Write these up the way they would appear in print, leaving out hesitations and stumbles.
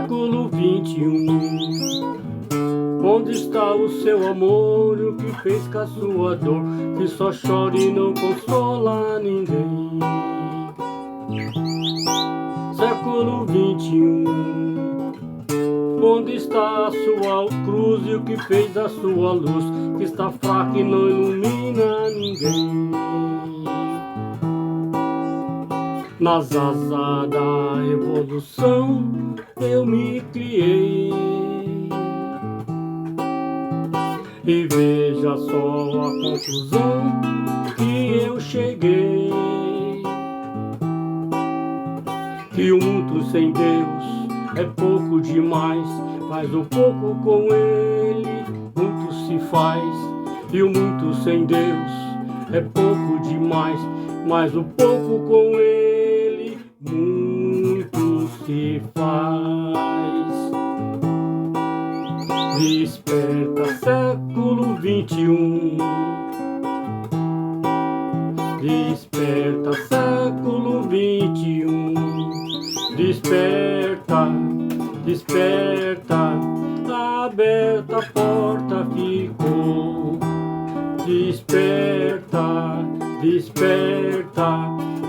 século XXI. Onde está o seu amor, o que fez com a sua dor, que só chora e não consola ninguém? Século XXI. Onde está a sua cruz e o que fez da sua luz, que está fraca e não ilumina ninguém? Nas asas da evolução eu me criei, e veja só a conclusão que eu cheguei: que o mundo sem Deus é pouco demais, mas o pouco com Ele muito se faz. E o muito sem Deus é pouco demais, mas o pouco com Ele muito se faz. Desperta, século XXI. Desperta, século XXI. Desperta, desperta, aberta a porta ficou. Desperta, desperta,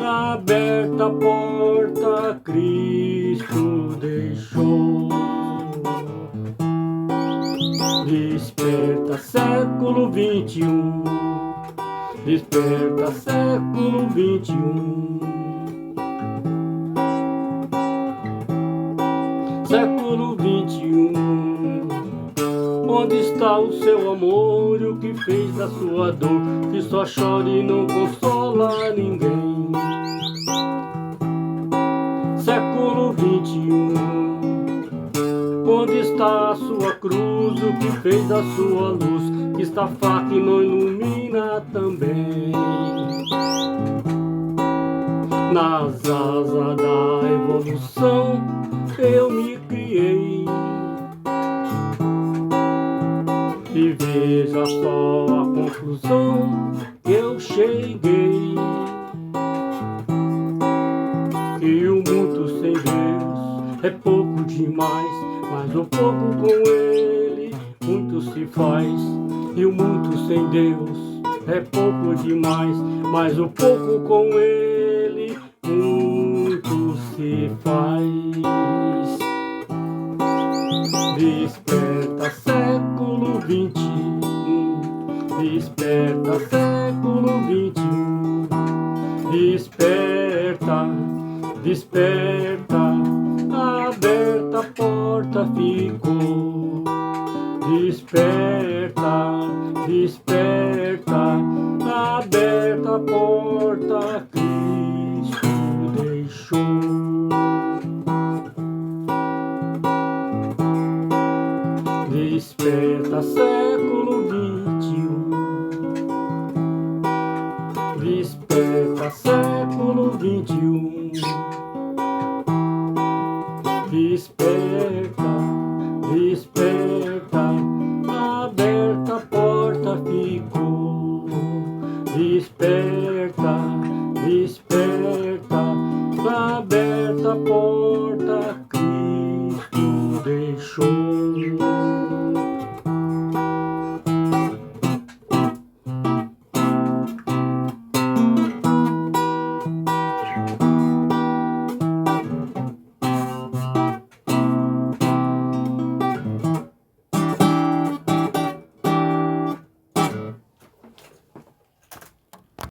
aberta a porta Cristo deixou. Desperta, século XXI. Desperta, século XXI. Século XXI. Onde está o seu amor e o que fez da sua dor, que só chora e não consola ninguém? Século XXI. Onde está a sua cruz, o que fez da sua luz, que está fraca e não ilumina também? Nas asas da evolução eu me criei, e veja só a conclusão que eu cheguei: que o mundo sem Deus é pouco demais, mas o pouco com Ele muito se faz. E o muito sem Deus é pouco demais, mas o pouco com Ele muito se faz. Desperta, século XXI. Desperta, século XXI. Desperta, desperta, aberta a porta ficou. Desperta, desperta, aberta a porta Cristo deixou. Desperta, século XXI. Desperta, século XXI. Desperta, desperta, aberta a porta ficou. Desperta, desperta, aberta a porta Cristo deixou.